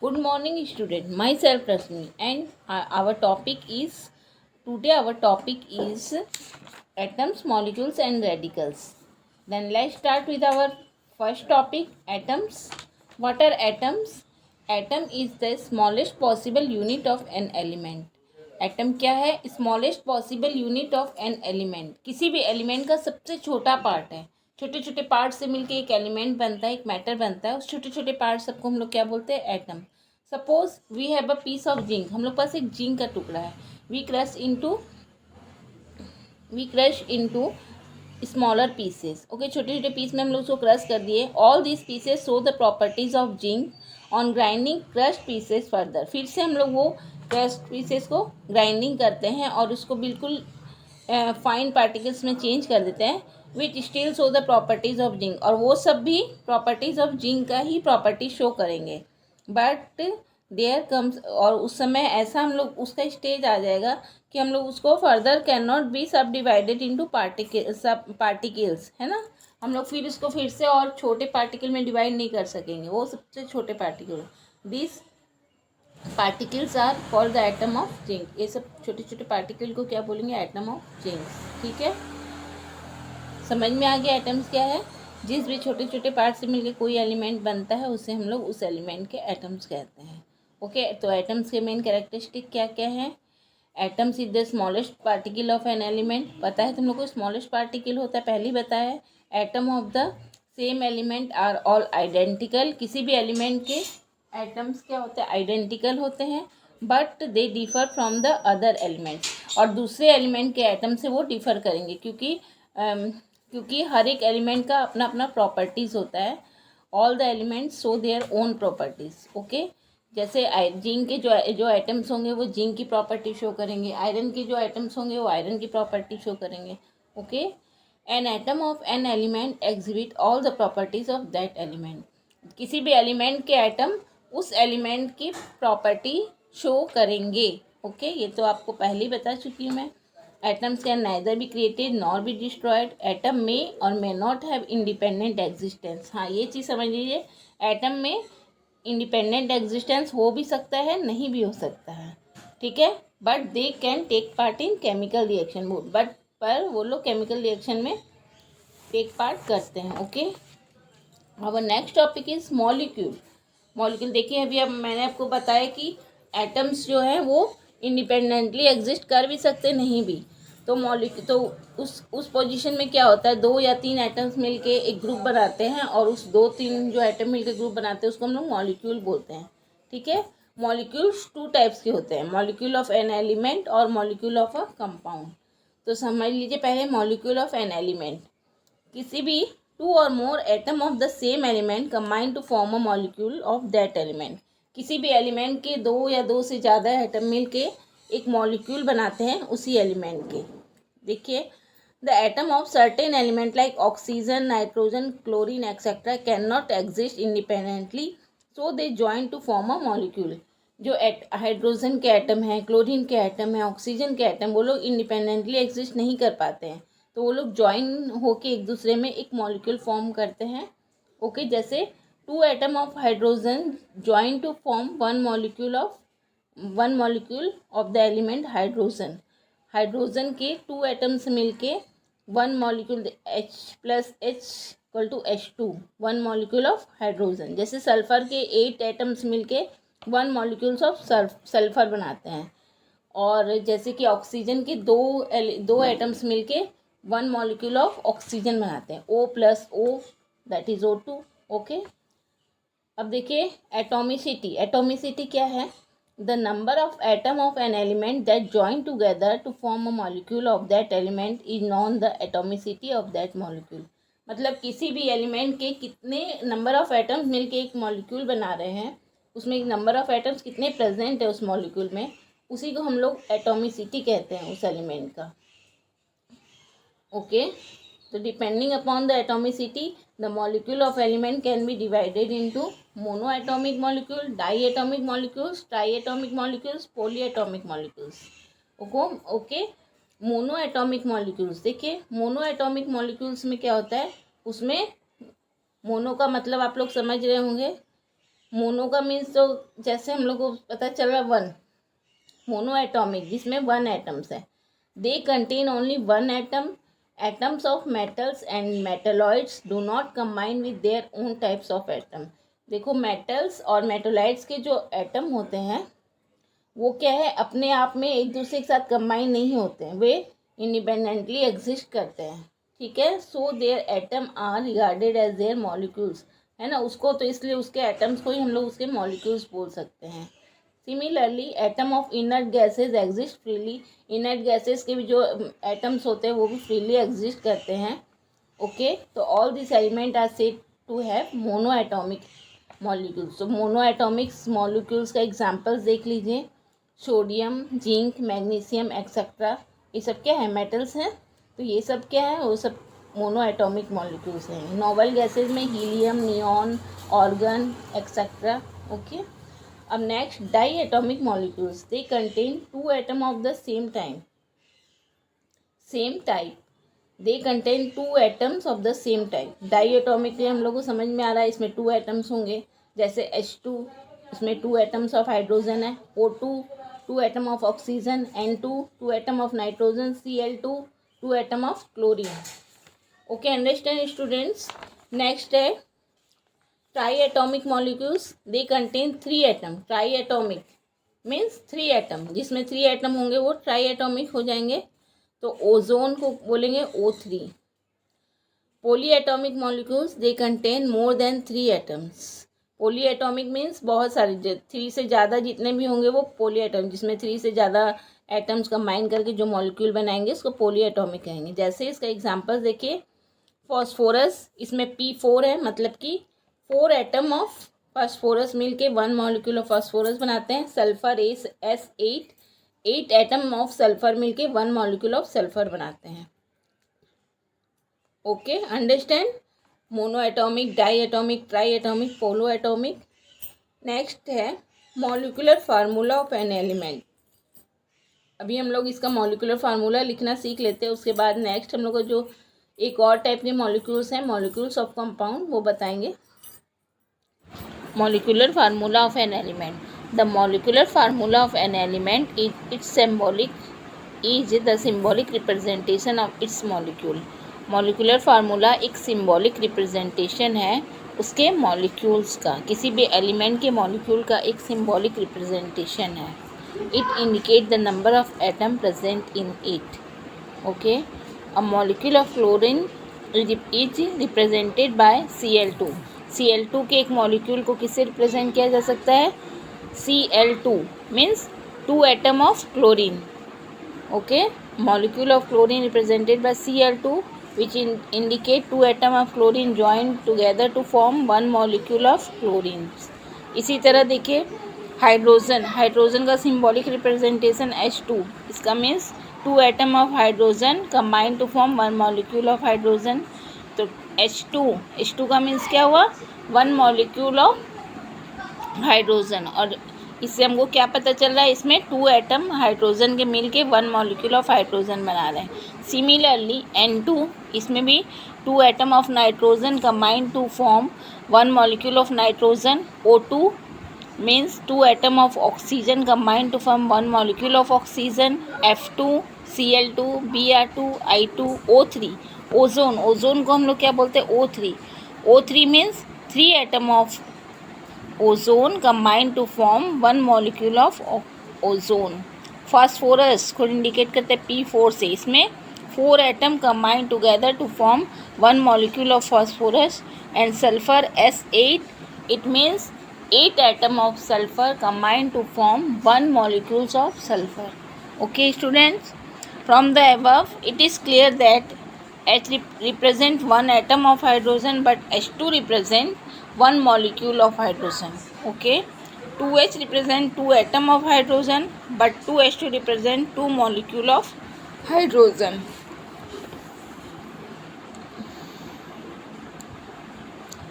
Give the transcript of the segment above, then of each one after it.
Good morning, student. Myself Rasmi, and our topic is today. Our topic is atoms, molecules, and radicals. Then let's start with our first topic: atoms. What are atoms? Atom is the smallest possible unit of an element. Atom क्या है? Smallest possible unit of an element. किसी भी element का सबसे छोटा part है. छोटे छोटे पार्ट से मिलके एक एलिमेंट बनता है, एक मैटर बनता है. उस छोटे छोटे पार्ट सबको हम लोग क्या बोलते हैं? Atom. Suppose we have a piece of zinc. हम लोग पास एक जिंक का टुकड़ा है. We crush into smaller pieces. Okay, छोटे छोटे पीस में हम लोग उसको क्रश कर दिए. All this pieces show the properties of zinc on grinding crush pieces further. फिर से हम लोग वो क्रश पीसेस को ग्राइंडिंग करते हैं और उसको बिल्कुल फाइन पार्टिकल्स में चेंज कर देते हैं. Which still show the properties of zinc. और वो सब भी प्रॉपर्टीज ऑफ जिंक का ही प्रॉपर्टी शो करेंगे. बट देयर कम्स, और उस समय ऐसा हम लोग उसका स्टेज आ जाएगा कि हम लोग उसको फर्दर कैन नॉट बी सब डिवाइडेड इंटू पार्टिकल्स, है ना. हम लोग फिर इसको फिर से और छोटे पार्टिकल में डिवाइड नहीं कर सकेंगे. वो सबसे छोटे particle, this particles are called the atom of zinc. ये सब छोटे छोटे पार्टिकल को क्या बोलेंगे? Atom of zinc. ठीक है, समझ में आ गया एटम्स क्या है. जिस भी छोटे छोटे पार्ट से मिलकर कोई एलिमेंट बनता है उसे हम लोग उस एलिमेंट के एटम्स कहते हैं. ओके, तो एटम्स के मेन कैरेक्टरिस्टिक क्या क्या है? Atoms is the smallest particle of an element. पता है तुम लोग को स्मॉलेस्ट पार्टिकल होता है, पहले ही बताया है. Atom of the same element are all identical. किसी भी एलिमेंट के एटम्स क्या होते हैं? आइडेंटिकल होते हैं. But they differ from the other element. और दूसरे एलिमेंट के एटम से वो डिफर करेंगे क्योंकि हर एक एलिमेंट का अपना अपना प्रॉपर्टीज़ होता है. All the elements show their own properties. Okay, जैसे जिंक के जो एटम्स होंगे वो जिंक की प्रॉपर्टी शो करेंगे. आयरन के जो एटम्स होंगे वो आयरन की प्रॉपर्टी शो करेंगे. Okay, an atom of an element exhibit all the properties of that element. किसी भी एलिमेंट के एटम उस एलिमेंट की प्रॉपर्टी शो करेंगे. ओके, ये तो आपको पहले ही बता चुकी हूँ मैं. Atoms can neither be created nor be destroyed. Atom में और may not have independent existence. हाँ, ये चीज़ समझ लीजिए. एटम में इंडिपेंडेंट एग्जिस्टेंस हो भी सकता है, नहीं भी हो सकता है. ठीक है, but they can take part in chemical reaction. पर वो लोग केमिकल रिएक्शन में टेक पार्ट करते हैं. ओके, अब next topic is molecule. Molecule देखिए, अभी अब मैंने आपको बताया कि एटम्स जो हैं वो इंडिपेंडेंटली एग्जिस्ट कर भी सकते, नहीं भी. तो मॉलिक्यूल तो उस पोजीशन में क्या होता है? 2 या 3 एटम्स मिलके एक ग्रुप बनाते हैं और उस 2-3 जो एटम मिलके ग्रुप बनाते हैं उसको हम लोग मॉलिक्यूल बोलते हैं. ठीक है, मॉलिक्यूल्स 2 टाइप्स के होते हैं, मॉलिक्यूल ऑफ एन एलिमेंट और मॉलिक्यूल ऑफ अ कंपाउंड. तो समझ लीजिए पहले मॉलिक्यूल ऑफ एन एलिमेंट. किसी भी 2 or more atom of the same element combine to form a molecule of that element. किसी भी एलिमेंट के 2 या 2 से ज़्यादा एटम मिलके एक मॉलिक्यूल बनाते हैं उसी एलिमेंट के. देखिए, the atom of certain element like oxygen, nitrogen, chlorine etcetera can not exist independently, so they join to form a molecule. जो हाइड्रोजन के एटम हैं, क्लोरीन के एटम हैं, ऑक्सीजन के एटम, वो लोग इंडिपेंडेंटली एग्जिस्ट नहीं कर पाते हैं. तो वो लोग ज्वाइन होके एक दूसरे में एक मॉलिक्यूल फॉर्म करते हैं. ओके, जैसे 2 atom of hydrogen join to form one molecule of the element hydrogen. Hydrogen के 2 एटम्स मिलके one molecule H+H=H2, one molecule of hydrogen. जैसे सल्फर के 8 एटम्स मिलके वन मॉलिक्यूल्स ऑफ सल्फर बनाते हैं. और जैसे कि ऑक्सीजन के दो एटम्स मिलके वन मॉलिक्यूल ऑफ ऑक्सीजन बनाते हैं, O+O, that is O2. Okay, अब देखिए एटोमिसिटी. एटोमिसिटी क्या है? The number of atom of an element that join together to form a molecule of that element is known the atomicity of that molecule. मतलब किसी भी element के कितने number of atoms मिलके एक मॉलिक्यूल बना रहे हैं, उसमें एक नंबर ऑफ एटम्स कितने प्रेजेंट है उस मॉलिक्यूल में, उसी को हम लोग एटोमिसिटी कहते हैं उस एलिमेंट का. ओके, तो depending upon the atomicity the molecule of element can be divided into monoatomic molecule, diatomic molecules, triatomic molecules, polyatomic molecules. Okay, monoatomic molecules. देखिए, मोनोएटॉमिक मॉलिक्यूल्स में क्या होता है? उसमें मोनो का मतलब आप लोग समझ रहे होंगे, मोनो का मीन्स तो जैसे हम लोग को पता चल रहा वन, मोनो एटॉमिक जिसमें वन एटम्स है। They contain only one atom. Atoms of metals and metalloids do not combine with their own types of atom. देखो मेटल्स और मेटोलाइट्स के जो एटम होते हैं वो क्या है, अपने आप में एक दूसरे के साथ कंबाइन नहीं होते हैं, वे इंडिपेंडेंटली एग्जिस्ट करते हैं, ठीक है। So their atom are regarded as their molecules, है ना, उसको तो इसलिए उसके एटम्स को ही हम लोग उसके मॉलिक्यूल्स बोल सकते हैं। Similarly atom of inert gases exist freely. Inert gases के भी जो एटम्स होते हैं वो भी फ्रीली एग्जिस्ट करते हैं, ओके। तो all this element are said to have mono atomic molecules. तो मोनो एटॉमिक्स मॉलिक्यूल्स का एग्जांपल्स देख लीजिए, सोडियम, जिंक, मैग्नीशियम एक्सेट्रा, ये सब क्या है, मेटल्स हैं। तो ये सब क्या है, वो सब मोनो एटॉमिक मॉलिक्यूल्स हैं। नोबल गैसेज में helium, neon, argon etcetera, okay. अब next diatomic molecules, they contain two atom of the same type. They contain two atoms of the same type. Diatomic हम लोग को समझ में आ रहा है, इसमें टू एटम्स होंगे, जैसे H2, इसमें टू एटम्स ऑफ हाइड्रोजन है। O2 two atom of oxygen. N2 two atom of nitrogen. Cl2 two atom of chlorine, okay. Understand students. Next है triatomic molecules, they contain three atom. Triatomic means three atom, जिसमें three atom होंगे वो try atomic हो जाएंगे। तो ozone को बोलेंगे O3। Poly atomic molecules, they contain more than three atoms. Poly atomic means बहुत सारे, थ्री से ज़्यादा जितने भी होंगे वो पोली एटम, जिसमें थ्री से ज़्यादा एटम्स कंबाइन करके जो मॉलिक्यूल बनाएंगे उसको पोली एटॉमिक कहेंगे। जैसे इसका एग्जांपल देखिए, फॉस्फोरस, इसमें P4 है, मतलब कि 4 एटम ऑफ फास्फोरस मिल के 1 मॉलिक्यूल ऑफ फास्फोरस बनाते हैं। Sulphur S8, 8 atom of sulphur मिल के 1 मॉलिक्यूल ऑफ सल्फर बनाते हैं, okay. Understand. Monoatomic, diatomic, triatomic, polyatomic. Next है molecular formula of an element. अभी हम लोग इसका मॉलिक्यूलर फार्मूला लिखना सीख लेते हैं, उसके बाद नेक्स्ट हम लोग को जो एक और टाइप के मॉलिक्यूल्स हैं, मॉलिक्यूल्स ऑफ कंपाउंड, वो बताएंगे। Molecular formula of an element. The molecular formula of an element is the symbolic representation of its molecule. Molecular formula एक सिम्बॉलिक रिप्रेजेंटेशन है उसके मॉलिक्यूल्स का, किसी भी एलिमेंट के मॉलिक्यूल का एक सिम्बॉलिक रिप्रेजेंटेशन है। It indicate the number of atom present in it, okay. A molecule of chlorine is represented by Cl2। Cl2 के एक मॉलिक्यूल को किससे रिप्रेजेंट किया जा सकता है, Cl2 means 2 atom of chlorine, okay. Molecule of chlorine represented by Cl2 which indicate 2 atom of chlorine joined together to form 1 molecule of chlorine। इसी तरह देखिए हाइड्रोजन, हाइड्रोजन का सिंबॉलिक रिप्रेजेंटेशन H2, इसका means 2 atom of hydrogen combine to form 1 molecule of hydrogen. तो H2 का means क्या हुआ, 1 molecule of hydrogen. और इससे हमको क्या पता चल रहा है, इसमें 2 एटम हाइड्रोजन के मिल के 1 मॉलिक्यूल ऑफ हाइड्रोजन बना रहे हैं। सिमिलरली N2, इसमें भी 2 atom of nitrogen combine to form 1 molecule of nitrogen. O2 means 2 atom of oxygen combine to form 1 molecule of oxygen. F2, Cl2, Br2, I2, O3। Ozone, ozone को हम लोग क्या बोलते हैं, O3 means 3 atom of ozone combined to form 1 molecule of ozone. Phosphorus को indicate करते हैं P4 से, इसमें 4 atom combined together to form 1 molecule of phosphorus। and sulfur S8, it means 8 atom of sulfur combined to form 1 molecules of sulfur, okay students। from the above it is clear that H represent 1 atom of hydrogen but H2 represent 1 molecule of hydrogen, okay। 2H represent 2 atom of hydrogen but 2H2 represent 2 molecule of hydrogen।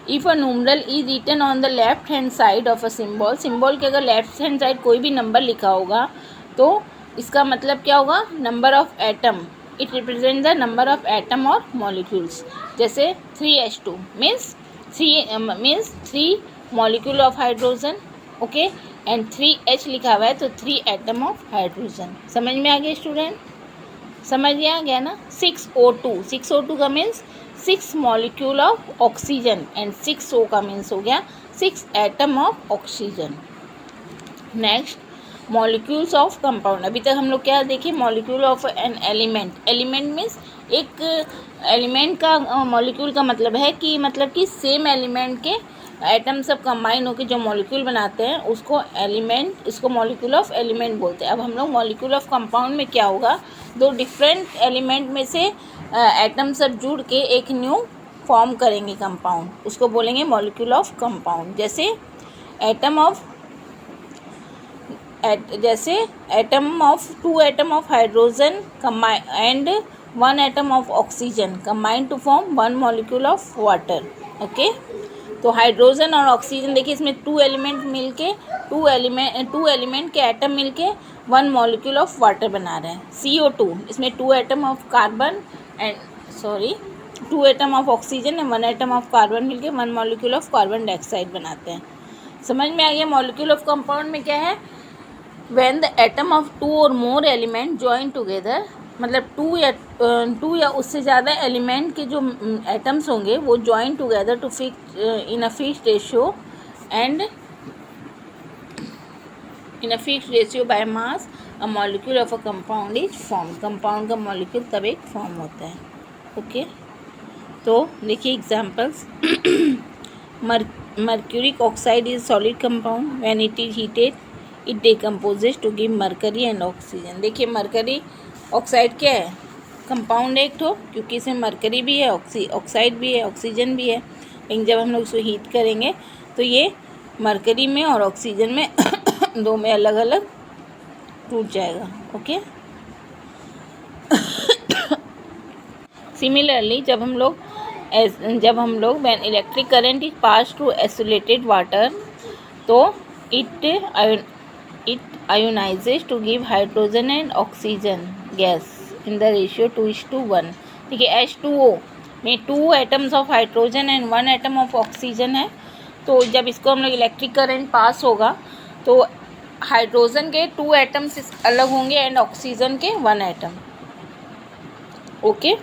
If a numeral is written on the left hand side of a symbol, symbol के अगर left hand side कोई भी number लिखा होगा तो इसका मतलब क्या होगा, number of atom, it represent the number of atom और मॉलिक्यूल्स। जैसे 3H2 means 3 molecule of hydrogen, okay, and 3H लिखा हुआ है तो 3 एटम ऑफ हाइड्रोजन। समझ में आ गया स्टूडेंट? समझ में आ गया ना? 6O2 का means 6 molecule of oxygen and 6O का मीन्स हो गया 6 atom of oxygen. Next, molecules of compound. अभी तक हम लोग क्या देखे? Molecule of an element. Element means एक एलिमेंट का मॉलिक्यूल का मतलब है कि सेम एलिमेंट के एटम सब कंबाइन होकर जो मॉलिक्यूल बनाते हैं उसको एलिमेंट, इसको मॉलिक्यूल ऑफ एलिमेंट बोलते हैं। अब हम लोग मॉलिक्यूल ऑफ कंपाउंड में क्या होगा, दो डिफरेंट एलिमेंट में से एटम सब जुड़ के एक न्यू फॉर्म करेंगे कंपाउंड, उसको बोलेंगे मॉलिक्यूल ऑफ कंपाउंड। जैसे atom of two atom of hydrogen and 1 atom of oxygen combine to form 1 molecule of water. Okay, तो हाइड्रोजन और ऑक्सीजन देखिए, इसमें टू एलिमेंट के एटम मिलके 1 मॉलिक्यूल ऑफ वाटर बना रहे हैं। CO2, इसमें 2 atom of oxygen and 1 atom of carbon मिलके 1 मॉलिक्यूल ऑफ कार्बन डाइऑक्साइड बनाते हैं। समझ में आ गया? मॉलिक्यूल ऑफ कंपाउंड में क्या है? When the atom of 2 or more element join together, मतलब 2 या उससे ज़्यादा एलिमेंट के जो एटम्स होंगे वो join together to fix in a fixed ratio by mass, a molecule of a compound is formed। Compound का मॉलिक्यूल तब एक फॉर्म होता है। ओके, तो देखिए examples. Mercuric oxide is solid compound, when it is heated it decomposes to give mercury and oxygen. देखिए mercury oxide क्या है? कंपाउंड एक ठो, क्योंकि इसमें मरकरी भी है, ऑक्साइड भी है, ऑक्सीजन भी है। लेकिन जब हम लोग इसको हीट करेंगे तो ये मरकरी में और ऑक्सीजन में दो में अलग अलग टूट जाएगा। ओके, सिमिलरली जब हम लोग when electric current is pass through isolated water तो it ionizes to give hydrogen and oxygen gas in the ratio 2:1। ठीक है, H2O में 2 atoms of hydrogen and 1 atom of oxygen है। तो जब इसको हम लोग इलेक्ट्रिक करंट पास होगा तो हाइड्रोजन के 2 एटम्स अलग होंगे एंड ऑक्सीजन के 1 एटम। ओके,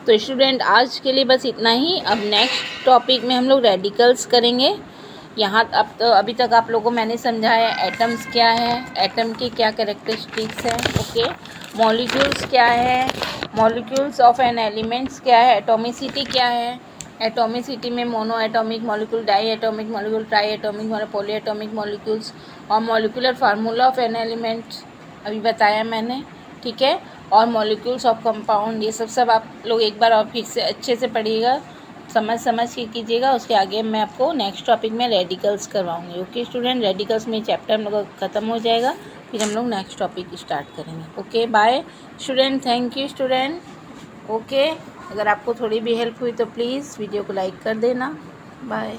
तो स्टूडेंट आज के लिए बस इतना ही। अब नेक्स्ट टॉपिक में हम लोग रेडिकल्स करेंगे। यहाँ अभी तक आप लोगों को मैंने समझाया एटम्स क्या है, एटम की क्या कैरेक्टरिस्टिक्स हैं। ओके, मॉलिक्यूल्स क्या है, मॉलिक्यूल्स ऑफ एन एलिमेंट्स क्या है, एटॉमिसिटी क्या है, एटॉमिसिटी में monoatomic molecule, diatomic molecule, triatomic polyatomic molecules, और molecular formula of an elements अभी बताया मैंने। ठीक है, और मॉलिक्यूल्स ऑफ कंपाउंड, ये सब आप लोग एक बार और फिर से अच्छे से पढ़िएगा, समझ के कीजिएगा। उसके आगे मैं आपको नेक्स्ट टॉपिक में रेडिकल्स करवाऊंगी। ओके स्टूडेंट, रेडिकल्स में चैप्टर हम लोग का ख़त्म हो जाएगा, फिर हम लोग नेक्स्ट टॉपिक स्टार्ट करेंगे। Okay, bye student, thank you student. Okay, अगर आपको थोड़ी भी हेल्प हुई तो प्लीज़ वीडियो को लाइक कर देना। बाय।